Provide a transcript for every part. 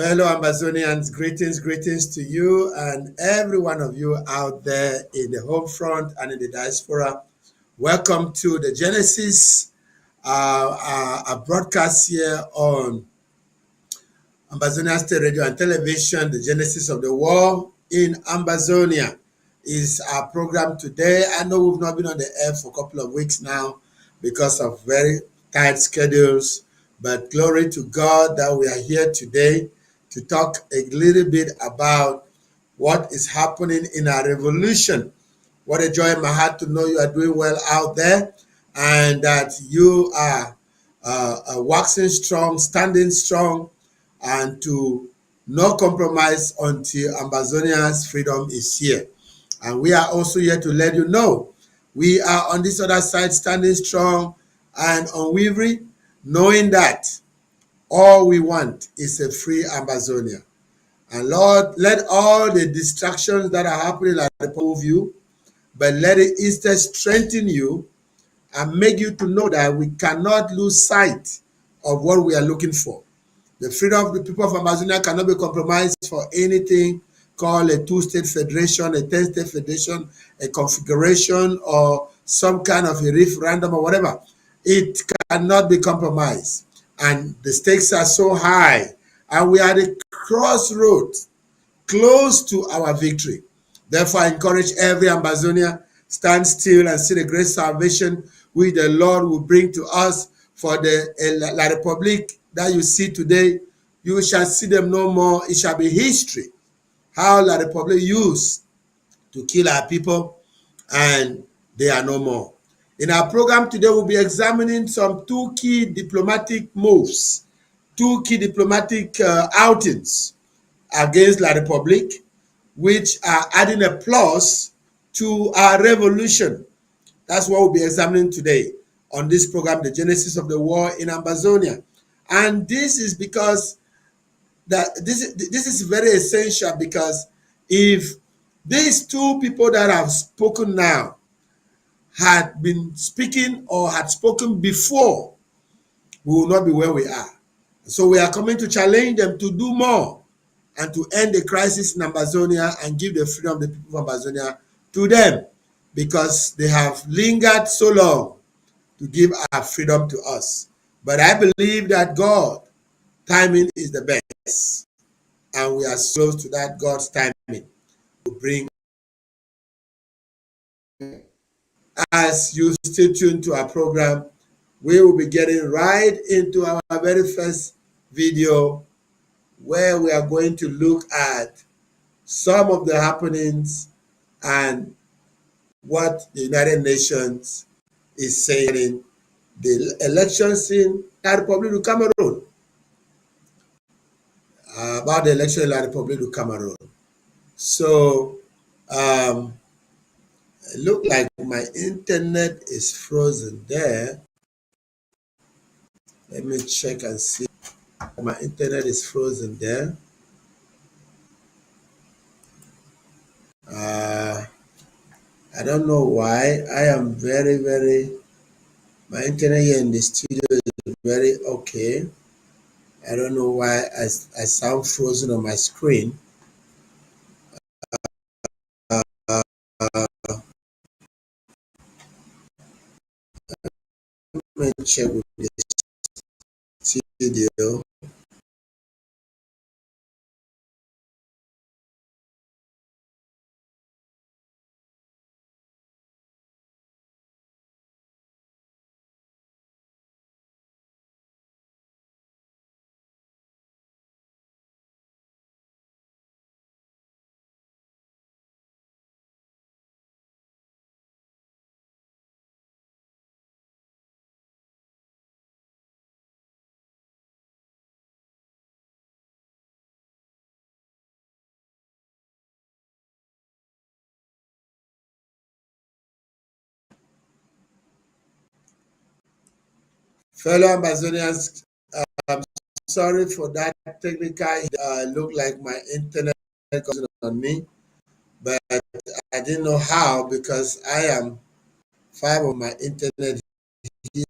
Fellow Ambazonians, greetings to you and every one of you out there in the home front and in the diaspora. Welcome to the Genessis, a broadcast here on Ambazonia State Radio and Television. The Genesis of the War in Ambazonia is our program today. I know we've not been on the air for a couple of weeks now because of very tight schedules, but glory to God that we are here today to talk a little bit about what is happening in our revolution. What a joy in my heart to know you are doing well out there and that you are waxing strong, standing strong, and to no compromise until Ambazonia's freedom is here. And we are also here to let you know we are on this other side standing strong and unwavering, knowing that all we want is a free Ambazonia. And Lord, let all the distractions that are happening remove you, but let it instead strengthen you and make you to know that we cannot lose sight of what we are looking for. The freedom of the people of Amazonia cannot be compromised for anything called a two-state federation, a 10-state federation, a configuration, or some kind of a referendum or whatever. It cannot be compromised. And the stakes are so high. And we are at the crossroads, close to our victory. Therefore, I encourage every Ambazonia, stand still and see the great salvation which the Lord will bring to us. For the La Republique that you see today, you shall see them no more. It shall be history. How La Republique used to kill our people, and they are no more. In our program today, we'll be examining some two key diplomatic moves, two key diplomatic outings against La Republique, which are adding a plus to our revolution. That's what we'll be examining today on this program, The Genesis of the War in Ambazonia. And this is because this is very essential, because if these two people that have spoken now had been speaking or had spoken before, we will not be where we are. So we are coming to challenge them to do more and to end the crisis in Ambazonia and give the freedom of the people of Ambazonia to them, because they have lingered so long to give our freedom to us. But I believe that God timing is the best, and we are close to that God's timing to bring. As you stay tuned to our program, we will be getting right into our very first video, where we are going to look at some of the happenings and what the United Nations is saying the elections in La Republic of Cameroon, about the election in La Republic of Cameroon. So it look like my internet is frozen there. Let me check and see. My internet is frozen there. I don't know why. I am my internet here in the studio is very okay. I don't know why I sound frozen on my screen. Let me check with the studio. Fellow Amazonians, I'm sorry for that technical. Look like my internet goes on me, but I didn't know how, because I am fiber on my internet here.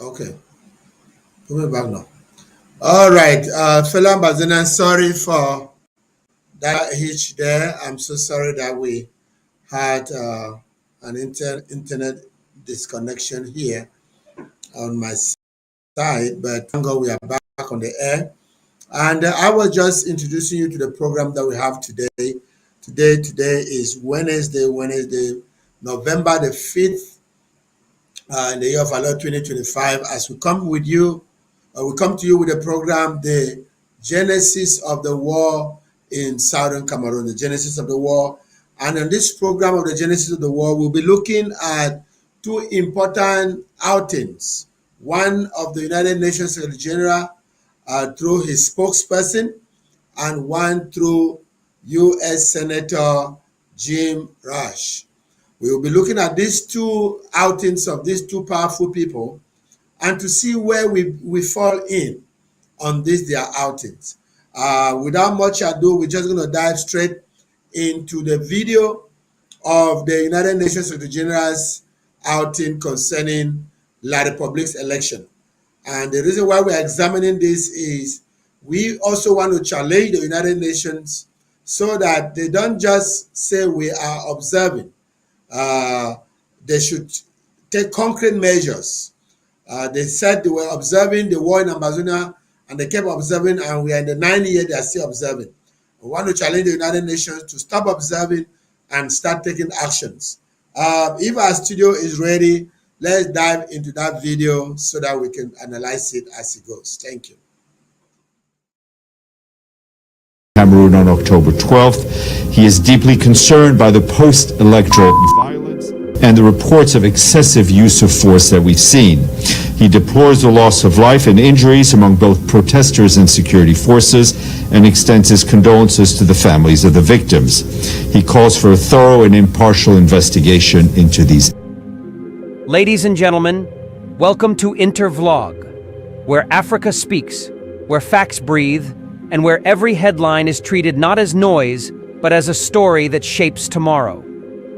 Okay, put me back now. All right, fellow Ambazonians, sorry for that hitch there. I'm so sorry that we had an internet disconnection here on my side, but thank God we are back on the air. And I was just introducing you to the program that we have today. Today is Wednesday, November the 5th, in the year of our Lord 2025, as we come to you with a program, the Genesis of the War in Southern Cameroon, the Genesis of the War. And in this program of the Genesis of the War, we'll be looking at two important outings. One of the United Nations Secretary General through his spokesperson, and one through U.S. Senator Jim Rush. We will be looking at these two outings of these two powerful people and to see where we fall in on their outings. Without much ado, we're just going to dive straight into the video of the United Nations Secretary General's outing concerning La Republique's election. And the reason why we're examining this is we also want to challenge the United Nations so that they don't just say we are observing. They should take concrete measures. They said they were observing the war in Ambazonia, and they kept observing, and we are in the 9th year, they are still observing. We want to challenge the United Nations to stop observing and start taking actions. If our studio is ready, let's dive into that video so that we can analyze it as it goes. Thank you. Cameroon on October 12th. He is deeply concerned by the post-electoral violence and the reports of excessive use of force that we've seen. He deplores the loss of life and injuries among both protesters and security forces and extends his condolences to the families of the victims. He calls for a thorough and impartial investigation into these. Ladies and gentlemen, welcome to Intervlog, where Africa speaks, where facts breathe, and where every headline is treated not as noise, but as a story that shapes tomorrow.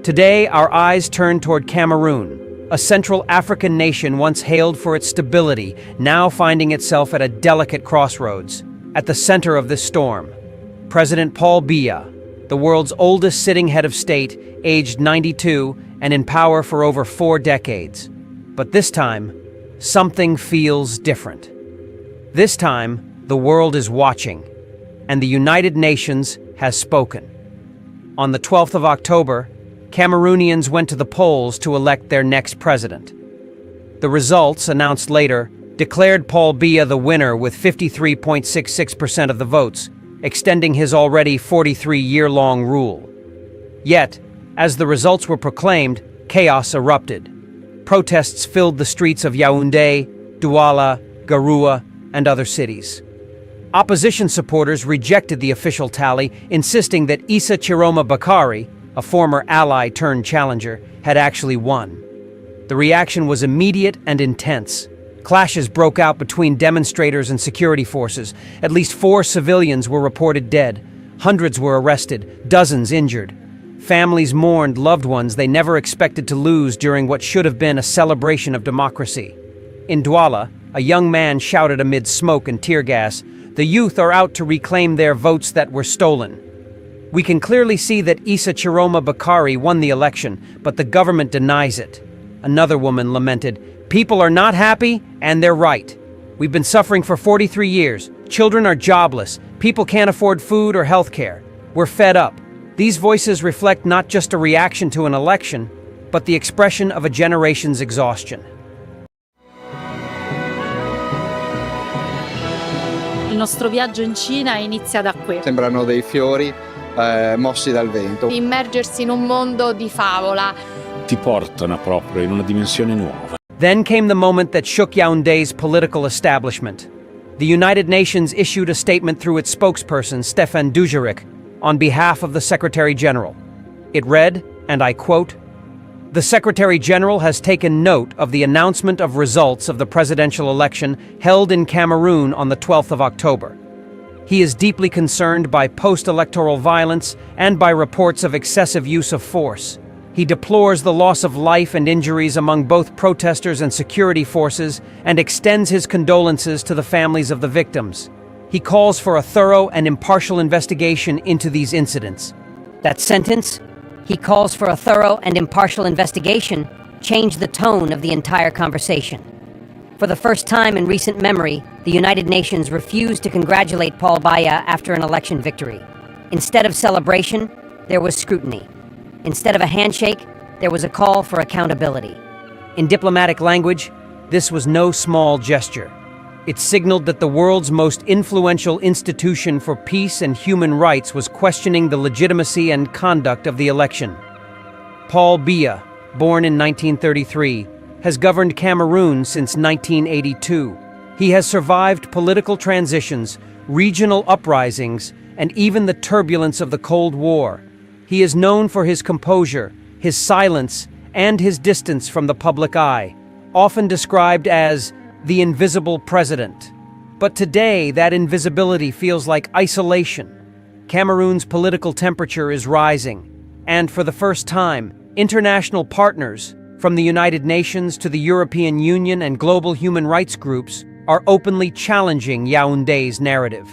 Today, our eyes turn toward Cameroon, a Central African nation once hailed for its stability, now finding itself at a delicate crossroads. At the center of this storm, President Paul Biya, the world's oldest sitting head of state, aged 92 and in power for over 4 decades. But this time, something feels different. This time, the world is watching, and the United Nations has spoken. On the 12th of October, Cameroonians went to the polls to elect their next president. The results, announced later, declared Paul Biya the winner with 53.66% of the votes, extending his already 43-year-long rule. Yet, as the results were proclaimed, chaos erupted. Protests filled the streets of Yaoundé, Douala, Garoua, and other cities. Opposition supporters rejected the official tally, insisting that Issa Chiroma Bakari, a former ally turned challenger, had actually won. The reaction was immediate and intense. Clashes broke out between demonstrators and security forces. At least 4 civilians were reported dead. Hundreds were arrested, dozens injured. Families mourned loved ones they never expected to lose during what should have been a celebration of democracy. In Douala, a young man shouted amid smoke and tear gas, "The youth are out to reclaim their votes that were stolen." We can clearly see that Issa Chiroma Bakari won the election, but the government denies it. Another woman lamented, "People are not happy, and they're right. We've been suffering for 43 years. Children are jobless. People can't afford food or health care. We're fed up." These voices reflect not just a reaction to an election, but the expression of a generation's exhaustion. Il nostro viaggio in Cina inizia da qui. Sembrano dei fiori mossi dal vento. Immergersi in un mondo di favola. Ti portano proprio in una dimensione nuova. Then came the moment that shook Yaoundé's political establishment. The United Nations issued a statement through its spokesperson, Stéphane Dujarric, on behalf of the Secretary General. It read, and I quote, "The Secretary General has taken note of the announcement of results of the presidential election held in Cameroon on the 12th of October. He is deeply concerned by post-electoral violence and by reports of excessive use of force. He deplores the loss of life and injuries among both protesters and security forces and extends his condolences to the families of the victims. He calls for a thorough and impartial investigation into these incidents. That sentence, he calls for a thorough and impartial investigation, changed the tone of the entire conversation. For the first time in recent memory, the United Nations refused to congratulate Paul Biya after an election victory. Instead of celebration, there was scrutiny. Instead of a handshake, there was a call for accountability. In diplomatic language, this was no small gesture. It signaled that the world's most influential institution for peace and human rights was questioning the legitimacy and conduct of the election. Paul Biya, born in 1933, has governed Cameroon since 1982. He has survived political transitions, regional uprisings, and even the turbulence of the Cold War. He is known for his composure, his silence, and his distance from the public eye, often described as the invisible president. But today, that invisibility feels like isolation. Cameroon's political temperature is rising, and for the first time, international partners, from the United Nations to the European Union and global human rights groups, are openly challenging Yaoundé's narrative.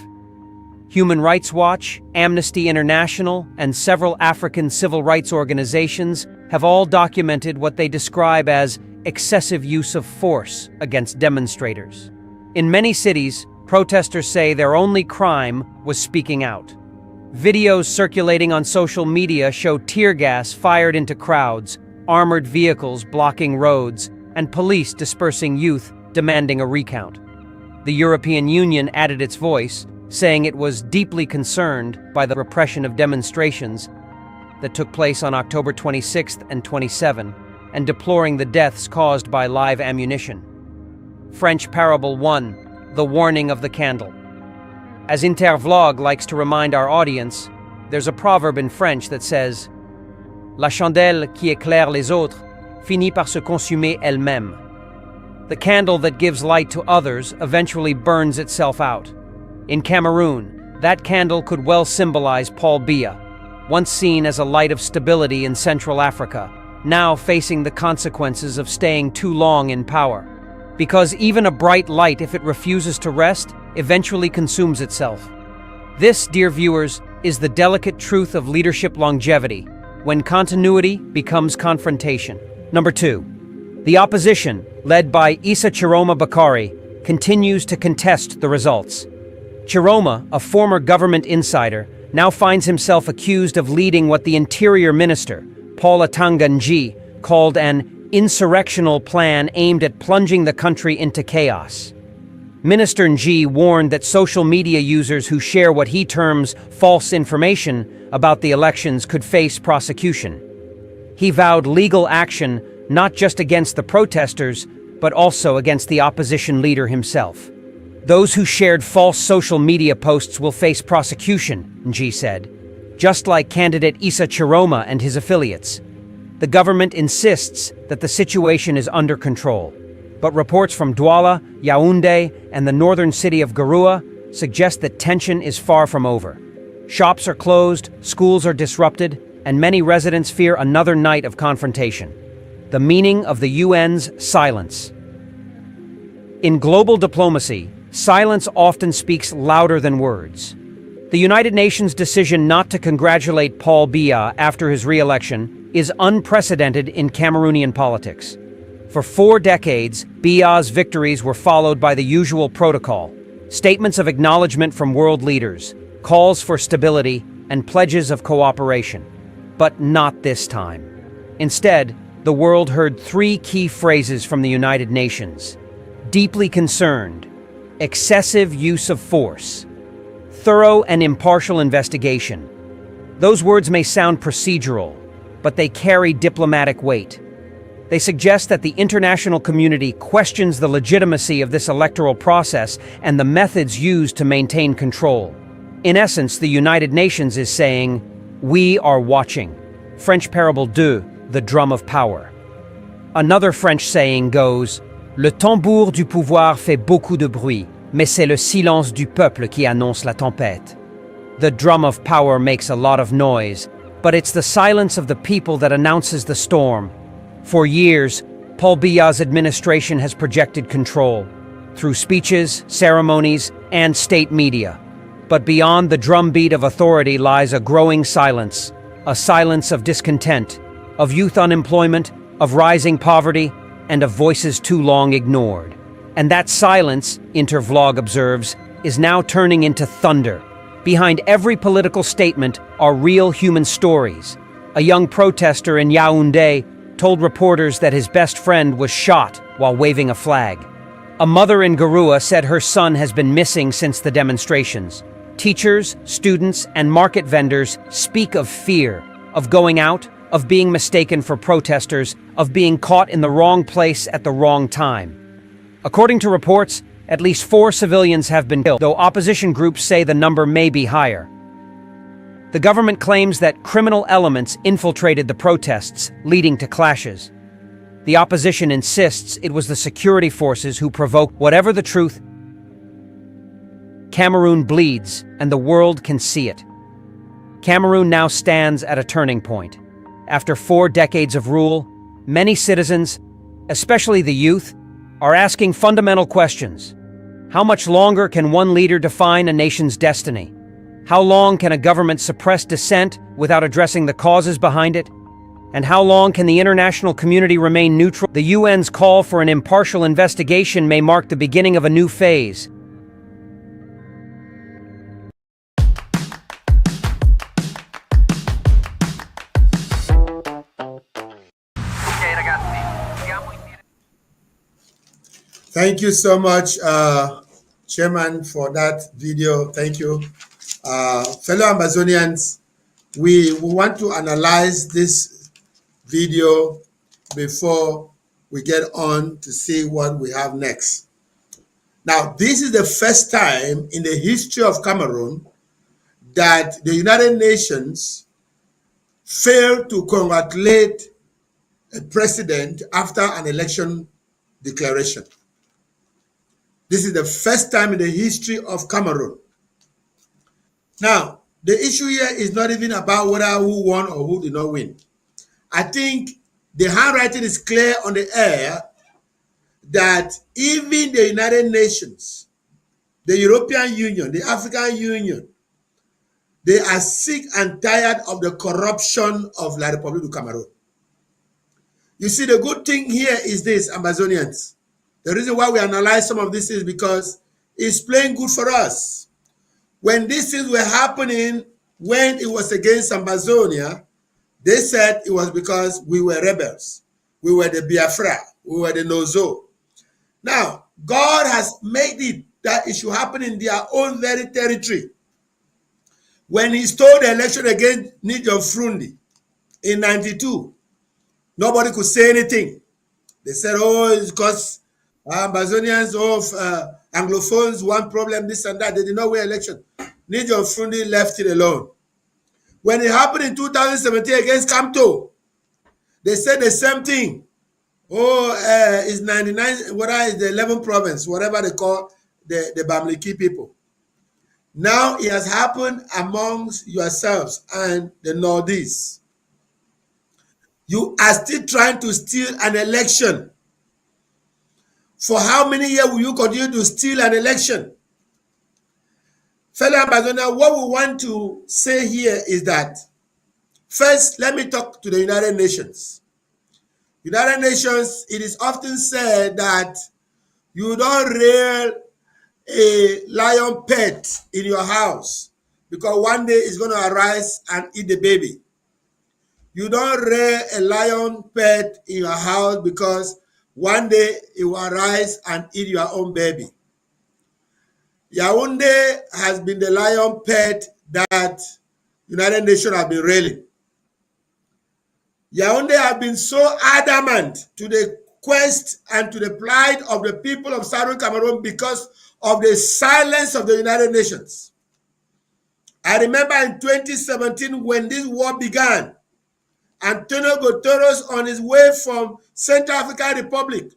Human Rights Watch, Amnesty International, and several African civil rights organizations have all documented what they describe as excessive use of force against demonstrators. In many cities, protesters say their only crime was speaking out. Videos circulating on social media show tear gas fired into crowds, armored vehicles blocking roads, and police dispersing youth demanding a recount. The European Union added its voice, saying it was deeply concerned by the repression of demonstrations that took place on October 26th and 27, and deploring the deaths caused by live ammunition. French Parable 1, The Warning of the Candle. As Intervlog likes to remind our audience, there's a proverb in French that says, La chandelle qui éclaire les autres finit par se consumer elle-même. The candle that gives light to others eventually burns itself out. In Cameroon, that candle could well symbolize Paul Biya, once seen as a light of stability in Central Africa, now facing the consequences of staying too long in power. Because even a bright light, if it refuses to rest, eventually consumes itself. This, dear viewers, is the delicate truth of leadership longevity, when continuity becomes confrontation. Number 2. The opposition, led by Issa Chiroma Bakari, continues to contest the results. Chiroma, a former government insider, now finds himself accused of leading what the Interior Minister, Paul Atanga Nji, called an insurrectional plan aimed at plunging the country into chaos. Minister Nji warned that social media users who share what he terms false information about the elections could face prosecution. He vowed legal action not just against the protesters, but also against the opposition leader himself. Those who shared false social media posts will face prosecution, Nji said, just like candidate Issa Chiroma and his affiliates. The government insists that the situation is under control, but reports from Douala, Yaoundé, and the northern city of Garoua suggest that tension is far from over. Shops are closed, schools are disrupted, and many residents fear another night of confrontation. The meaning of the UN's silence. In global diplomacy, silence often speaks louder than words. The United Nations' decision not to congratulate Paul Biya after his re-election is unprecedented in Cameroonian politics. For 4 decades, Biya's victories were followed by the usual protocol: statements of acknowledgement from world leaders, calls for stability, and pledges of cooperation. But not this time. Instead, the world heard 3 key phrases from the United Nations: deeply concerned, excessive use of force, thorough and impartial investigation. Those words may sound procedural, but they carry diplomatic weight. They suggest that the international community questions the legitimacy of this electoral process and the methods used to maintain control. In essence, the United Nations is saying, "We are watching." French Parable 2, The Drum of Power. Another French saying goes, Le tambour du pouvoir fait beaucoup de bruit, mais c'est le silence du peuple qui annonce la tempête. The drum of power makes a lot of noise, But it's the silence of the people that announces the storm. For years, Paul Biya's administration has projected control through speeches, ceremonies, and state media. But beyond the drumbeat of authority lies a growing silence, a silence of discontent, of youth unemployment, of rising poverty, and of voices too long ignored. And that silence, Intervlog observes, is now turning into thunder. Behind every political statement are real human stories. A young protester in Yaoundé told reporters that his best friend was shot while waving a flag. A mother in Garua said her son has been missing since the demonstrations. Teachers, students, and market vendors speak of fear, of going out, of being mistaken for protesters, of being caught in the wrong place at the wrong time. According to reports, at least 4 civilians have been killed, though opposition groups say the number may be higher. The government claims that criminal elements infiltrated the protests, leading to clashes. The opposition insists it was the security forces who provoked. Whatever the truth, Cameroon bleeds, and the world can see it. Cameroon now stands at a turning point. After 4 decades of rule, many citizens, especially the youth, are asking fundamental questions. How much longer can one leader define a nation's destiny? How long can a government suppress dissent without addressing the causes behind it? And how long can the international community remain neutral? The UN's call for an impartial investigation may mark the beginning of a new phase. Thank you so much, Chairman, for that video. Thank you. Fellow Ambazonians, we want to analyze this video before we get on to see what we have next. Now, this is the first time in the history of Cameroon that the United Nations failed to congratulate a president after an election declaration. This is the first time in the history of Cameroon. Now, the issue here is not even about whether who won or who did not win. I think the handwriting is clear on the air that even the United Nations, the European Union, the African Union, they are sick and tired of the corruption of La République du Cameroon. You see, the good thing here is this, Ambazonians. The reason why we analyze some of this is because it's playing good for us. When these things were happening, when it was against Ambazonia, they said it was because we were rebels. We were the Biafra. We were the Nozo. Now, God has made it that it should happen in their own very territory. When he stole the election against Niger Frundi in 92, nobody could say anything. They said, oh, it's because Ambazonians of Anglophones, one problem, this and that. They did not win election. Niger Frundi left it alone. When it happened in 2017 against Kamto, they said the same thing. Oh, it's 99, whether it's the 11th province, whatever they call the Bamileke people. Now it has happened amongst yourselves and the Northeast. You are still trying to steal an election. For how many years will you continue to steal an election? Fellow Ambazonia, what we want to say here is that, first, let me talk to the United Nations. United Nations, it is often said that you don't rear a lion pet in your house because one day it's going to arise and eat the baby. You don't rear a lion pet in your house because one day it will arise and eat your own baby. Yaoundé has been the lion pet that United Nations have been railing. Yaoundé have been so adamant to the quest and to the plight of the people of Southern Cameroon because of the silence of the United Nations. I remember in 2017 when this war began, Antonio Guterres on his way from Central African Republic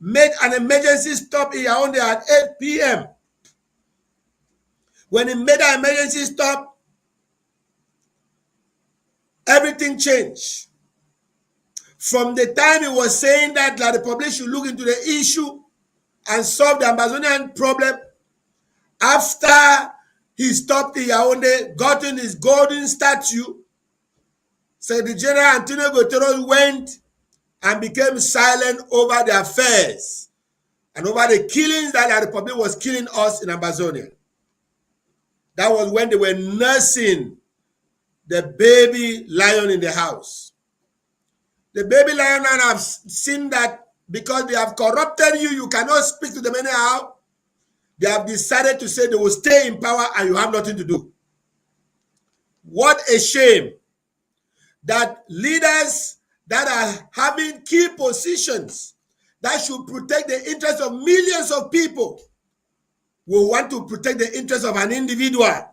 made an emergency stop in Yaoundé at 8 p.m. When he made an emergency stop, everything changed. From the time he was saying that the Republic should look into the issue and solve the Ambazonian problem, after he stopped in Yaoundé, gotten his golden statue, Secretary General Antonio Guterres went and became silent over the affairs and over the killings that the Republic was killing us in Ambazonia. That was when they were nursing the baby lion in the house. The baby lion, and I've seen that because they have corrupted you, you cannot speak to them anyhow. They have decided to say they will stay in power and you have nothing to do. What a shame that leaders that are having key positions that should protect the interests of millions of people will want to protect the interests of an individual.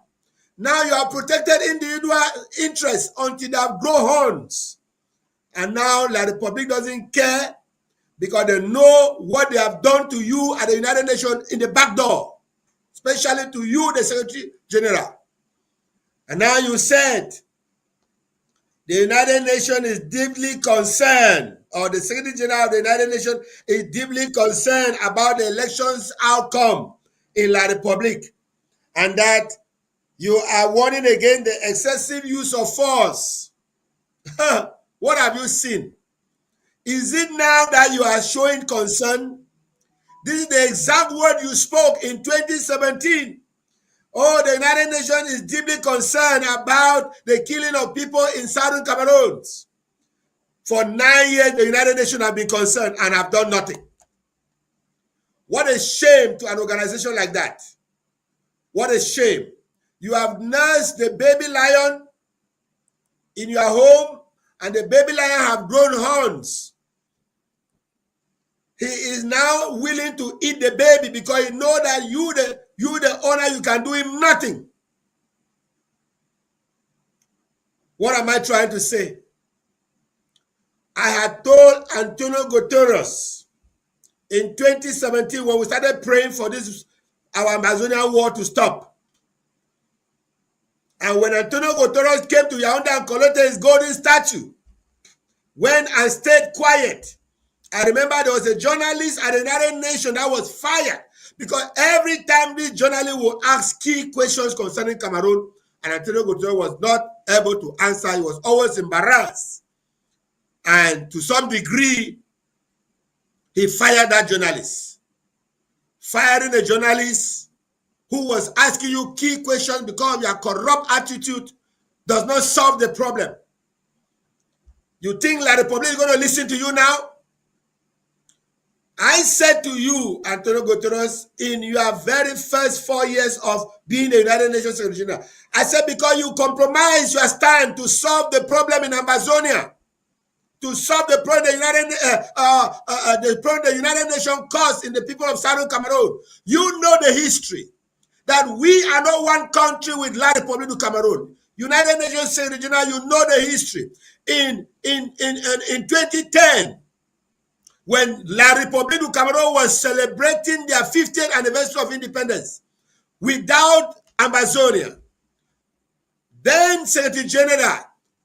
Now you have protected individual interests until they have grown horns. And now the Republic doesn't care because they know what they have done to you at the United Nations in the back door, especially to you, the Secretary General. And now you said the United Nations is deeply concerned, or the Secretary General of the United Nations is deeply concerned about the elections outcome in La Republique, and that you are warning against the excessive use of force. What have you seen? Is it now that you are showing concern? This is the exact word you spoke in 2017. Oh, the United Nations is deeply concerned about the killing of people in southern Cameroon. For 9 years, the United Nations have been concerned and have done nothing. What a shame to an organization like that. What a shame. You have nursed the baby lion in your home, and the baby lion have grown horns. He is now willing to eat the baby because he knows that you the owner, you can do him nothing. What am I trying to say? I had told Antonio Guterres in 2017 when we started praying for this, our Amazonian war to stop. And when Antonio Guterres came to Yaoundé and collected his golden statue, went and stayed quiet. I remember there was a journalist at the United Nations that was fired because every time this journalist would ask key questions concerning Cameroon, and Antonio Guterres was not able to answer, he was always embarrassed. And to some degree, he fired that journalist. Firing a journalist who was asking you key questions because of your corrupt attitude does not solve the problem. You think La Republic is going to listen to you now? I said to you, Antonio Guterres, in your very first 4 years of being the United Nations Secretary General, I said because you compromise your stand to solve the problem in Ambazonia, to solve the problem the United Nations caused in the people of Southern Cameroon. You know the history, that we are not one country with La Republic du Cameroon. United Nations Secretary General, you know the history. In 2010, when La Republique du Cameroon was celebrating their 50th anniversary of independence without Ambazonia, then Secretary General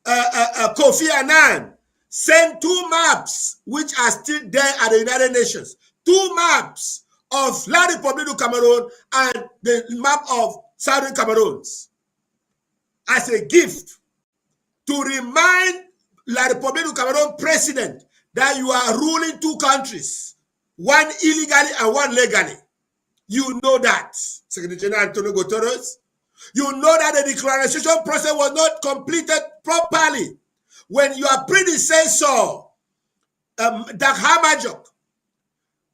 Kofi Annan sent 2 maps which are still there at the United Nations. 2 maps of La Republique du Cameroon and the map of Southern Cameroons as a gift to remind La Republique du Cameroon president that you are ruling 2 countries, one illegally and one legally. You know that, Secretary General Antonio Guterres. You know that the declaration process was not completed properly. When your predecessor, Dag Hammarskjöld,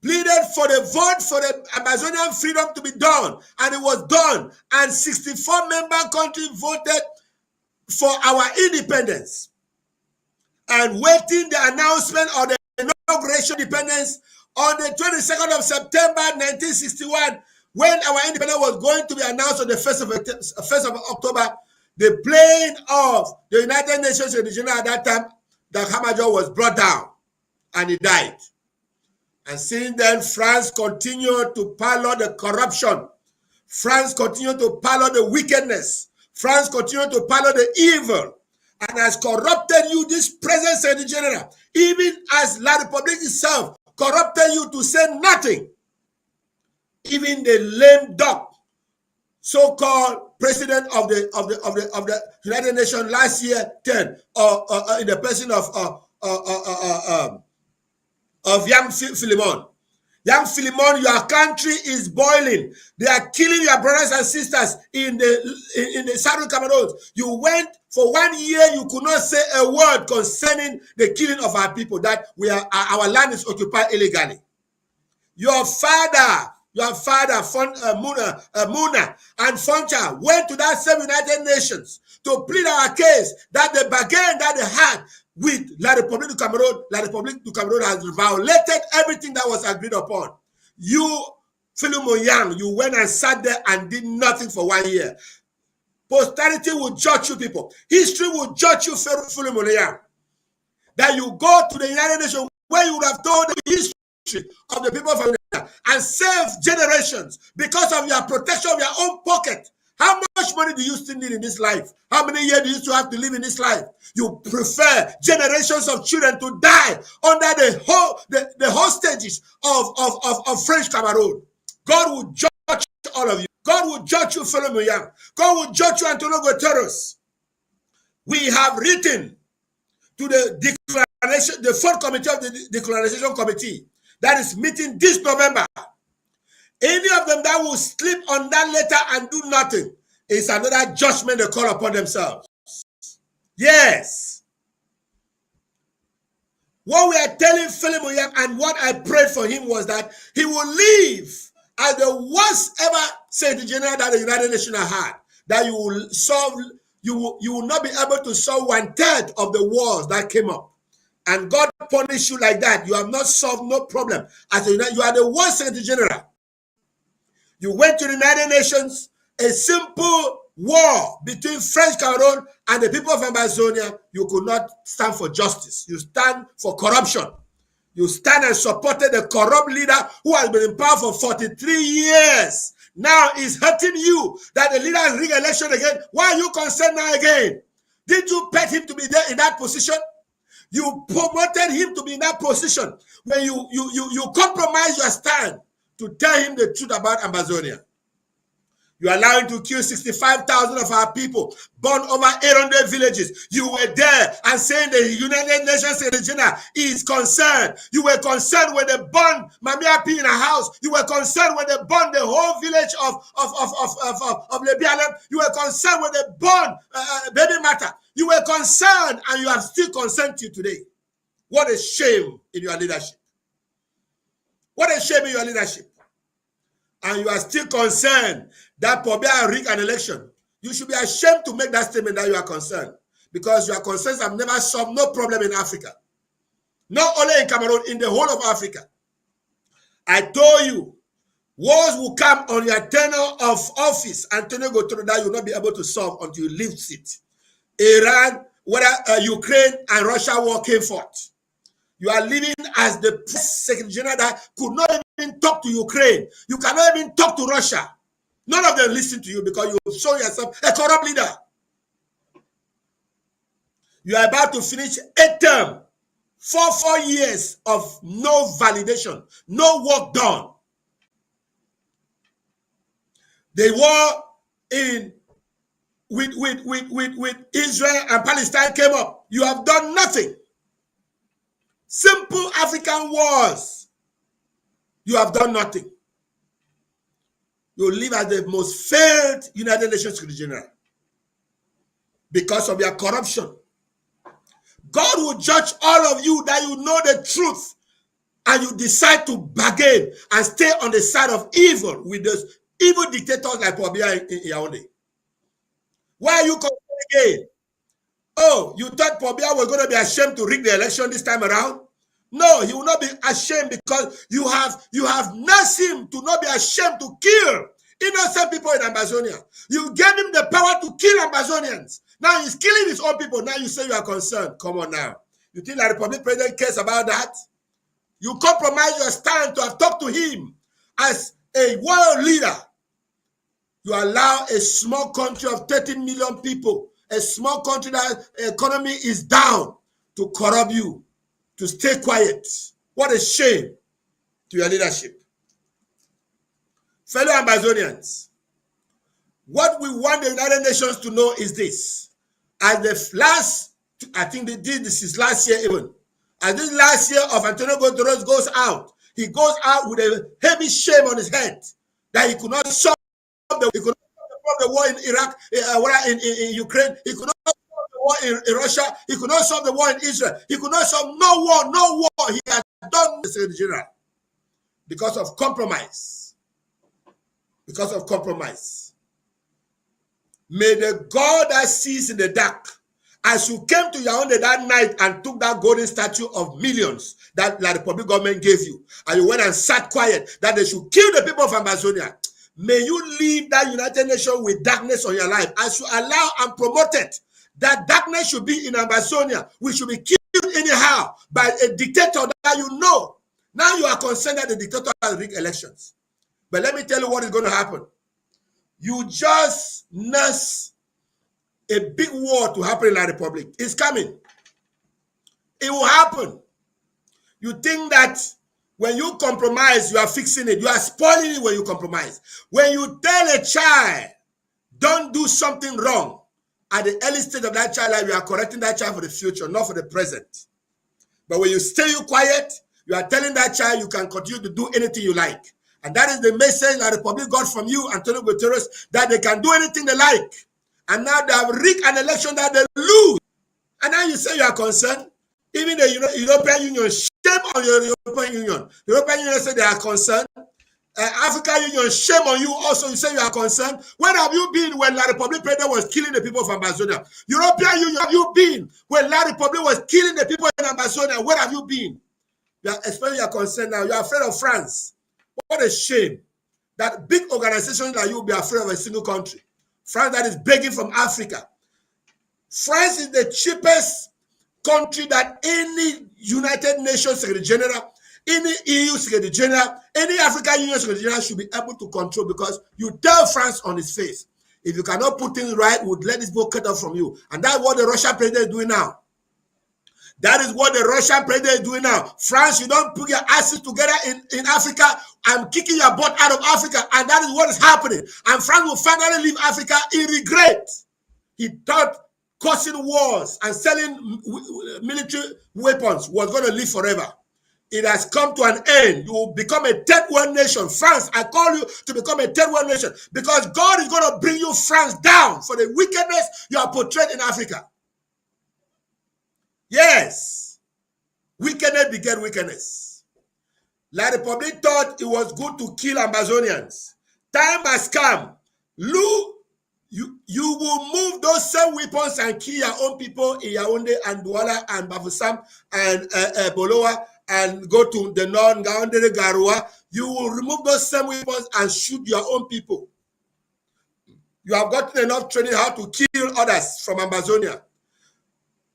pleaded for the vote for the Amazonian freedom to be done, and it was done, and 64 member countries voted for our independence. And waiting the announcement of the inauguration of independence on the 22nd of September 1961, when our independence was going to be announced on the 1st of October, the plane of the United Nations Secretary General at that time, Dag Hammarskjöld, was brought down and he died. And since then, France continued to parlor the corruption. France continued to parlor the wickedness. France continued to parlor the evil. and has corrupted you, this present Secretary General, even as La Republic itself corrupted you to say nothing. Even the lame duck, so-called president of the United Nations last year, 10, in the person of young Philemon. Young Philemon, your country is boiling. They are killing your brothers and sisters in the southern Cameroons. You went for 1 year, you could not say a word concerning the killing of our people, that our land is occupied illegally. Your father, Muna and Foncha went to that same United Nations to plead our case that the bargain that they had with La République du Cameroon, La République du Cameroon has violated everything that was agreed upon. You, Philemon Yang, you went and sat there and did nothing for 1 year. Posterity will judge you, people. History will judge you, Philemon Yang. That you go to the United Nations where you would have told the history of the people from there and save generations because of your protection of your own pocket. How much money do you still need in this life? How many years do you still have to live in this life? You prefer generations of children to die under the hostages of French Cameroon. God will judge all of you. God will judge you, Philemon Yang. God will judge you, Antonio Guterres. We have written to the declaration, the fourth committee of the declaration committee that is meeting this November. Any of them that will sleep on that letter and do nothing is another judgment they call upon themselves. Yes. What we are telling Philemon Yang and what I prayed for him was that he will leave as the worst ever Secretary General that the United Nations had. That you will solve, you will not be able to solve 1/3 of the wars that came up. And God punish you like that. You have not solved no problem. As you are the worst Secretary General. You went to the United Nations, a simple war between French Cameroon and the people of Ambazonia. You could not stand for justice. You stand for corruption. You stand and supported the corrupt leader who has been in power for 43 years. Now it's hurting you that the leader has rigged election again. Why are you concerned now again? Did you pet him to be there in that position? You promoted him to be in that position when you compromise your stand to tell him the truth about Ambazonia. You allow him to kill 65,000 of our people, burn over 800 villages. You were there and saying the United Nations Secretary General is concerned. You were concerned when they burned Mamia P in a house. You were concerned when they burned the whole village of Lebialem. You were concerned when they burned Baby Mata. You were concerned, and you are still concerned till today. What a shame in your leadership. What a shame in your leadership. And you are still concerned that Pobia rigged an election. You should be ashamed to make that statement that you are concerned, because your concerns have never solved no problem in Africa. Not only in Cameroon, in the whole of Africa. I told you, wars will come on your tenure of office, Antonio Guterres, that you will not be able to solve until you leave it. Iran, whether Ukraine and Russia war came forth. You are living as the Secretary General that could not even talk to Ukraine. You cannot even talk to Russia. None of them listen to you because you show yourself a corrupt leader. You are about to finish a term, 4 years of no validation, no work done. The war with Israel and Palestine came up. You have done nothing. Simple African wars. You have done nothing. You live as the most failed United Nations Secretary General because of your corruption. God will judge all of you that you know the truth and you decide to bargain and stay on the side of evil with those evil dictators like Pobia in Yaoundé. Why are you concerned again? Oh, you thought Pobia was going to be ashamed to rig the election this time around? No, he will not be ashamed because you have nursed him to not be ashamed to kill innocent people in Ambazonia. You gave him the power to kill Ambazonians. Now he's killing his own people. Now you say you are concerned. Come on now. You think the Republic President cares about that? You compromise your stand to have talked to him as a world leader. You allow a small country of 30 million people, a small country that economy is down, to corrupt you, to stay quiet. What a shame to your leadership. Fellow Ambazonians, what we want the United Nations to know is this. As the last, I think they did this is last year even, as this last year of Antonio Guterres goes out, he goes out with a heavy shame on his head that he could not solve the war in Iraq, in Ukraine. He could not solve the war in Russia. He could not solve the war in Israel. He could not solve no war. He had done the Secretary General because of compromise. Because of compromise. May the God that sees in the dark, as you came to Yaoundé that night and took that golden statue of millions that the Republic government gave you, and you went and sat quiet that they should kill the people of Ambazonia, may you leave that United Nations with darkness on your life. As you allow and promote it, that darkness should be in Ambazonia. We should be killed anyhow by a dictator that you know. Now you are concerned that the dictator has rigged elections. But let me tell you what is going to happen. You just nurse a big war to happen in the Republic. It's coming. It will happen. You think that when you compromise, you are fixing it. You are spoiling it when you compromise. When you tell a child, don't do something wrong, at the early stage of that child life, you are correcting that child for the future, not for the present. But when you stay quiet, you are telling that child you can continue to do anything you like. And that is the message that the Republic got from you, Antonio Guterres, that they can do anything they like. And now they have rigged an election that they lose. And now you say you are concerned. Even the European Union, shame on your European Union. The European Union said they are concerned. African Union, shame on you also. You say you are concerned. Where have you been when La Republic President was killing the people of Ambazonia? European Union, have you been when La Republic was killing the people in Ambazonia? Where have you been? You are, especially you are concerned now. You are afraid of France. What a shame that big organizations like you will be afraid of a single country. France that is begging from Africa. France is the cheapest country that any United Nations Secretary General, any EU Secretary General, any African Union Secretary General should be able to control, because you tell France on his face, if you cannot put things right, we'll let this boat cut off from you. And that's what the Russian president is doing now. That is what the Russian president is doing now. France, you don't put your asses together in Africa. I'm kicking your butt out of Africa. And that is what is happening. And France will finally leave Africa in regret. He thought causing wars and selling military weapons was going to live forever. It has come to an end. You will become a third world nation. France, I call you to become a third world nation, because God is going to bring you France down for the wickedness you are portrayed in Africa. Yes, wickedness beget wickedness. La Republic thought it was good to kill Ambazonians. Time has come. Look, you will move those same weapons and kill your own people in Yaoundé and Douala and Bafoussam and Boloa and go to the north, Gaoundé, Garoua. You will remove those same weapons and shoot your own people. You have gotten enough training how to kill others from Ambazonia.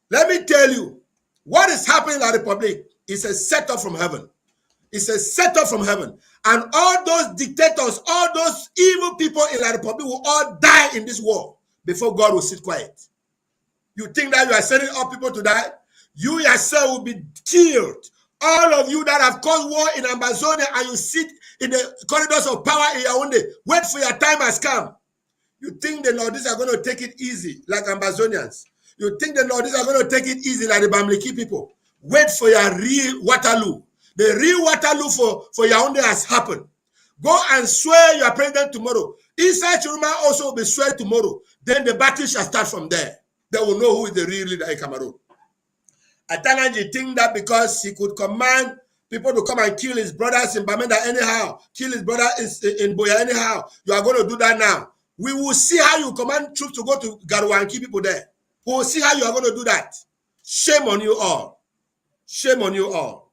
Let me tell you, what is happening in the Republic is a setup from heaven. It's a setup from heaven. And all those dictators, all those evil people in the Republic will all die in this war before God will sit quiet. You think that you are sending all people to die? You yourself will be killed. All of you that have caused war in Ambazonia and you sit in the corridors of power in Yaoundé, wait for your time has come. You think the Nordics are going to take it easy like Ambazonians? You think the Nordics are going to take it easy like the Bamileke people? Wait for your real Waterloo. The real Waterloo for Yaoundé has happened. Go and swear your president tomorrow. Inside Chiruma also will be swear tomorrow. Then the battle shall start from there. They will know who is the real leader in Cameroon. Atalanji think that because he could command people to come and kill his brothers in Bamenda anyhow, kill his brother in Boya anyhow, you are going to do that now. We will see how you command troops to go to Garoua and keep people there. We will see how you are going to do that. Shame on you all. Shame on you all.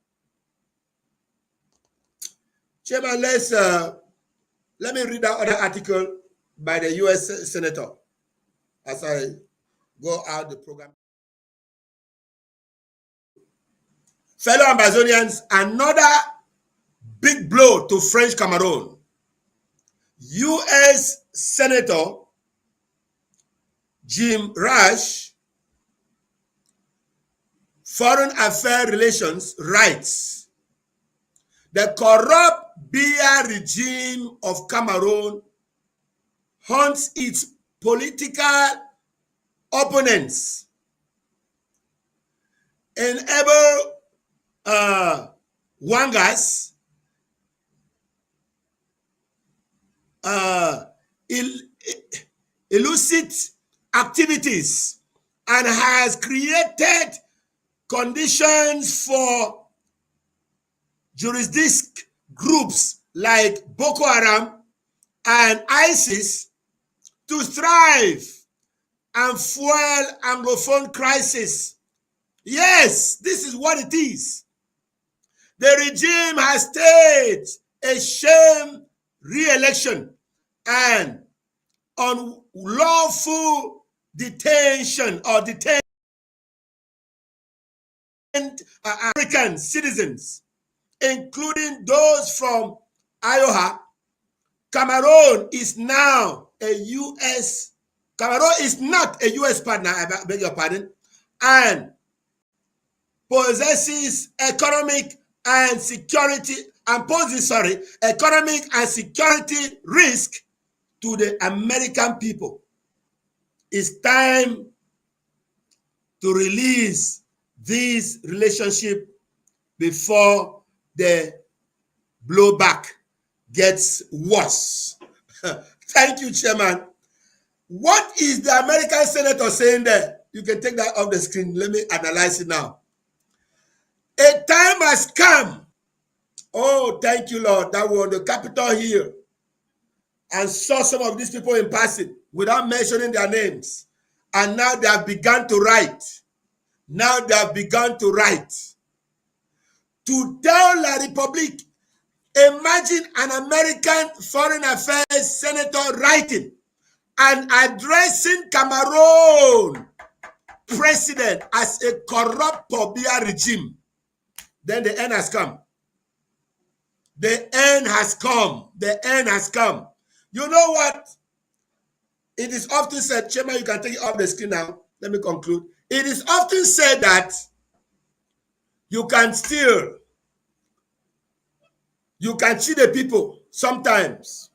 Chairman, let me read that other article by the U.S. Senator as I go out the program. Fellow Ambazonians, another big blow to French Cameroon. U.S. Senator Jim Rush, Foreign Affairs Relations, writes, the corrupt Biya regime of Cameroon hunts its political opponents, enable Wangas illicit activities, and has created conditions for jurisdiction groups like Boko Haram and ISIS to thrive and fuel Anglophone crisis. Yes, this is what it is. The regime has staged a sham re-election and unlawful detention or detained African citizens, including those from Iowa. Cameroon is now a U.S. Cameroon is not a U.S. partner, I beg your pardon, and possesses economic and security risk to the American people. It's time to release this relationship before the blowback gets worse. Thank you, Chairman. What is the American senator saying there? You can take that off the screen. Let me analyze it now. A time has come. Oh, thank you, Lord, that we're on the Capitol Hill and saw some of these people in passing without mentioning their names. And now they have begun to write. Now they have begun to write. To tell La Republique, imagine an American foreign affairs senator writing and addressing Cameroon president as a corrupt Pobia regime. Then the end has come. The end has come. The end has come. You know what? It is often said, Chairman, you can take it off the screen now. Let me conclude. It is often said that you can cheat the people sometimes,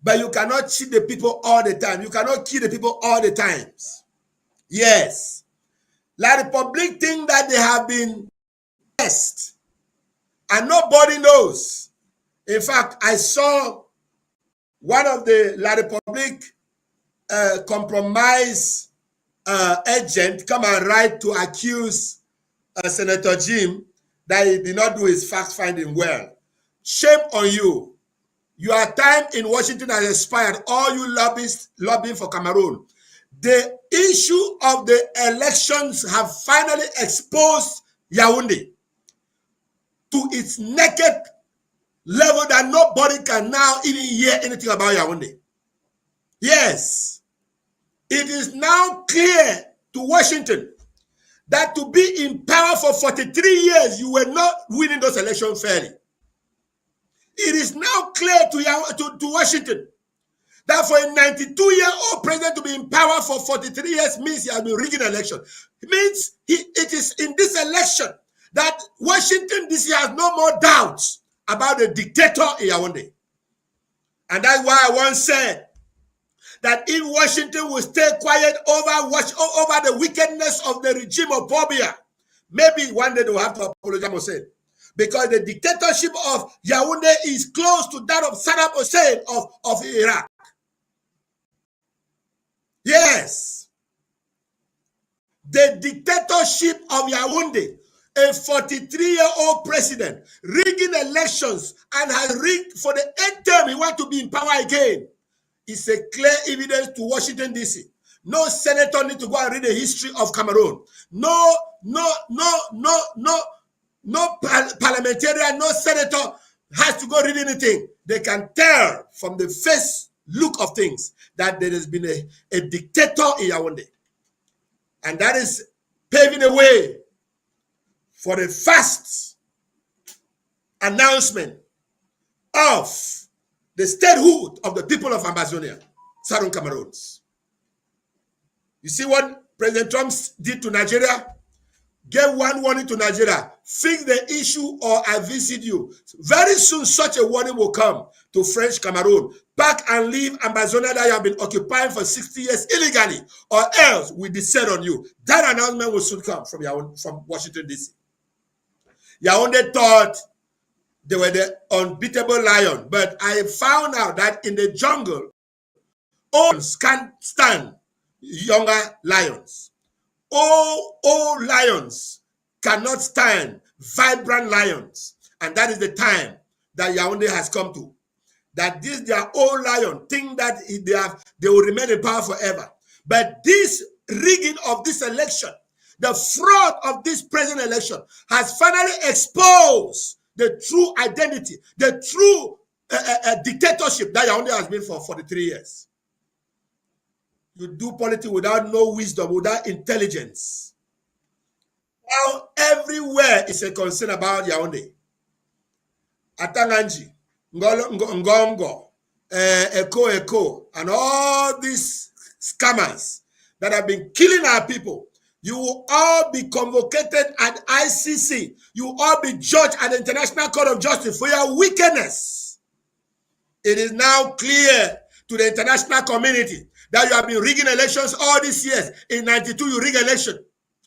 but you cannot cheat the people all the time. You cannot kill the people all the times. Yes. La Republique think that they have been blessed, and nobody knows. In fact, I saw one of the La Republique compromise agent come and write to accuse Senator Jim that he did not do his fact-finding well. Shame on you. Your time in Washington has expired. All you lobbyists lobbying for Cameroon. The issue of the elections have finally exposed Yaoundé to its naked level that nobody can now even hear anything about Yaoundé. Yes, it is now clear to Washington that to be in power for 43 years, you were not winning those elections fairly. It is now clear to Washington that for a 92-year-old president to be in power for 43 years means he has been rigging an election. It means it is in this election that Washington DC has no more doubts about the dictator in Yaoundé. And that's why I once said that if Washington will stay quiet over the wickedness of the regime of Pobia, maybe one day they will have to apologize, Hussein. Because the dictatorship of Yaoundé is close to that of Saddam Hussein of Iraq. Yes. The dictatorship of Yaoundé, a 43-year-old president, rigging elections and has rigged for the 8th term he wants to be in power again, is a clear evidence to Washington, D.C. No senator needs to go and read the history of Cameroon. No parliamentarian, no senator has to go read anything. They can tell from the face look of things that there has been a dictator in Yaoundé. And that is paving the way for the fast announcement of the statehood of the people of Ambazonia, Southern Cameroons. You see what President Trump did to Nigeria? Gave one warning to Nigeria. Fix the issue or I visit you. Very soon such a warning will come to French Cameroon. Pack and leave Ambazonia that you have been occupying for 60 years illegally, or else we descend on you. That announcement will soon come from Washington, D.C. Yaoundé thought they were the unbeatable lion, but I found out that in the jungle, lions can't stand younger lions. Old lions cannot stand vibrant lions. And that is the time that Yaoundé has come to. That this their old lion think that they will remain in power forever. But this rigging of this election, the fraud of this present election has finally exposed the true identity, the true dictatorship that Yaoundé has been for 43 years. You do politics without no wisdom, without intelligence. Now everywhere is a concern about Yaoundé. Atanganji, Ngongo, Eko, and all these scammers that have been killing our people. You will all be convocated at ICC. You will all be judged at the International Court of Justice for your wickedness. It is now clear to the international community that you have been rigging elections all these years. In 92, you rig election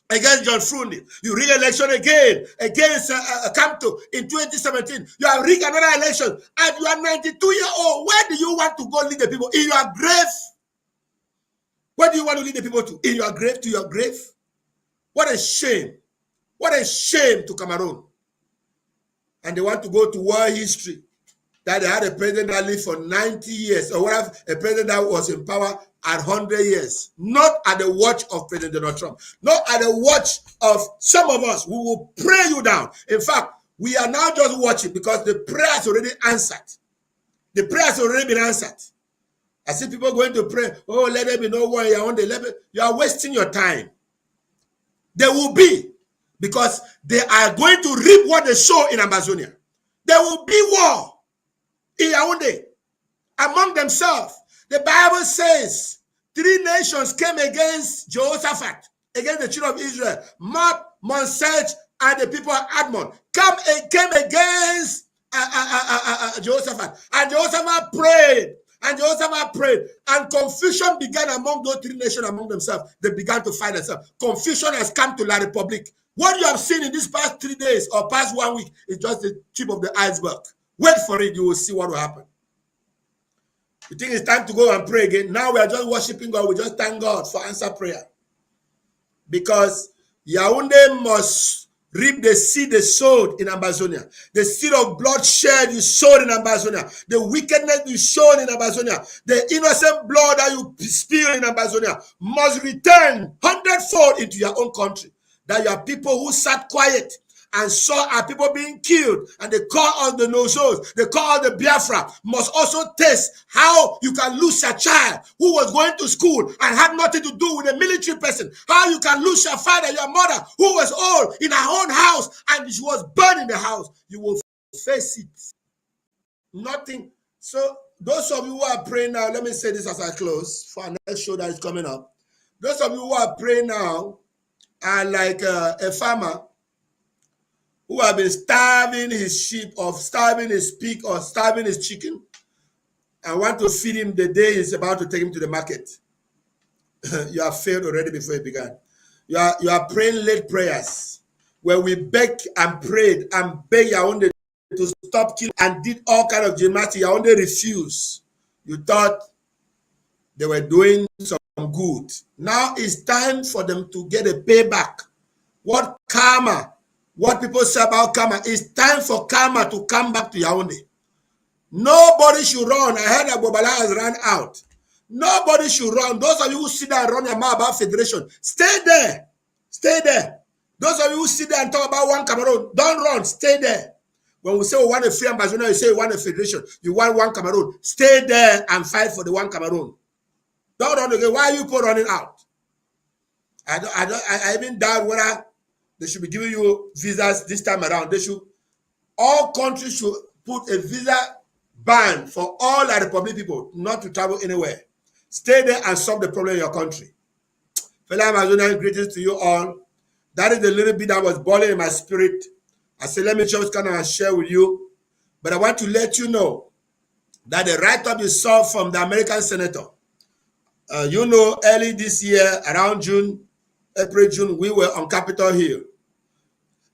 against John Frundi. You rig election again against Kamto in 2017. You have rigged another election, and you are 92-year-old. Where do you want to go lead the people? In your grave? Where do you want to lead the people to? In your grave? To your grave? What a shame. What a shame to Cameroon. And they want to go to world history that they had a president that lived for 90 years, or whatever, a president that was in power at 100 years. Not at the watch of President Donald Trump. Not at the watch of some of us. We will pray you down. In fact, we are now just watching because the prayer has already answered. The prayer has already been answered. I see people going to pray, oh, let there be no war. You are wasting your time. There will be, because they are going to reap what they sow in Ambazonia. There will be war in Yaoundé among themselves. The Bible says 3 nations came against Jehoshaphat, against the children of Israel. Moab, Monsech, and the people of Admon came against Jehoshaphat. And Jehoshaphat prayed. And confusion began among those 3 nations among themselves. They began to fight themselves. Confusion has come to La Republique. What you have seen in these past 3 days or past 1 week is just the tip of the iceberg. Wait for it, you will see what will happen. You think it's time to go and pray again? Now we are just worshiping God. We just thank God for answer prayer. Because Yaoundé must reap the seed they sowed in Ambazonia. The seed of bloodshed you sowed in Ambazonia. The wickedness you sowed in Ambazonia. The innocent blood that you spilled in Ambazonia must return 100-fold into your own country. That your people who sat quiet and saw our people being killed, and they call on the Nozos, they call on the Biafra, must also taste how you can lose your child who was going to school and had nothing to do with a military person. How you can lose your father, your mother, who was old in her own house and she was burned in the house. You will face it. Nothing. So those of you who are praying now, let me say this as I close for our next show that is coming up. Those of you who are praying now are like a farmer who have been starving his sheep or starving his pig or starving his chicken and want to feed him the day he's about to take him to the market. You have failed already before it began. You are praying late prayers where we beg and prayed and beg Yaoundé to stop killing and did all kind of gymnastics. Yaoundé refused. You thought they were doing some good. Now it's time for them to get a payback. What karma? What people say about karma, it's time for karma to come back to Yaoundé. Nobody should run. I heard that Bobala has run out. Nobody should run. Those of you who sit there and run your mouth about federation, stay there. Stay there. Those of you who sit there and talk about one Cameroon, don't run. Stay there. When we say we want a free Ambazonia, you say you want a federation. You want one Cameroon. Stay there and fight for the one Cameroon. Don't run again. Why are you people running out? I even doubt whether they should be giving you visas this time around. All countries should put a visa ban for all our Republic people not to travel anywhere. Stay there and solve the problem in your country. Fellow Amazonian, greetings to you all. That is the little bit that was boiling in my spirit. I said, let me just kind of share with you. But I want to let you know that the write-up you saw from the American senator, early this year, around June, April, June, we were on Capitol Hill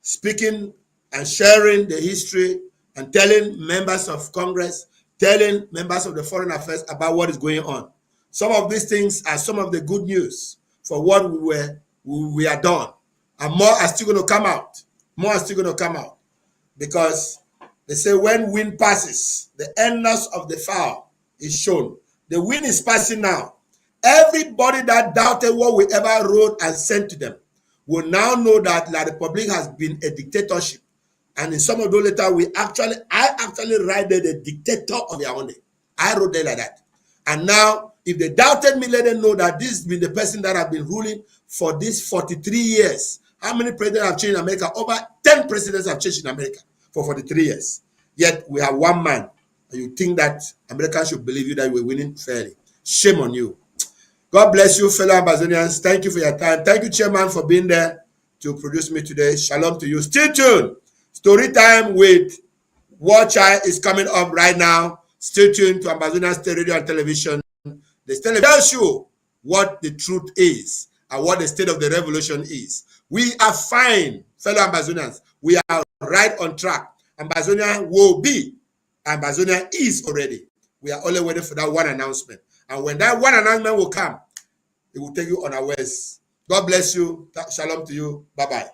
speaking and sharing the history and telling members of Congress, telling members of the Foreign Affairs about what is going on. Some of these things are some of the good news for what we are done. And more are still going to come out. More are still going to come out. Because they say when wind passes, the endless of the fowl is shown. The wind is passing now. Everybody that doubted what we ever wrote and sent to them will now know that La Republic has been a dictatorship. And in some of those letters, I actually write the dictator of Yaoundé. I wrote it like that. And now, if they doubted me, let them know that this has been the person that has been ruling for these 43 years. How many presidents have changed in America? Over 10 presidents have changed in America for 43 years. Yet we have one man. And you think that Americans should believe you that we're winning fairly. Shame on you. God bless you, fellow Ambazonians. Thank you for your time. Thank you, Chairman, for being there to produce me today. Shalom to you. Stay tuned. Story time with Warchild is coming up right now. Stay tuned to Ambazonian State Radio and Television. The state tells you what the truth is and what the state of the revolution is. We are fine, fellow Ambazonians. We are right on track. Ambazonia will be. Ambazonia is already. We are only waiting for that one announcement. And when that one announcement will come, it will take you on our ways. God bless you. Shalom to you. Bye-bye.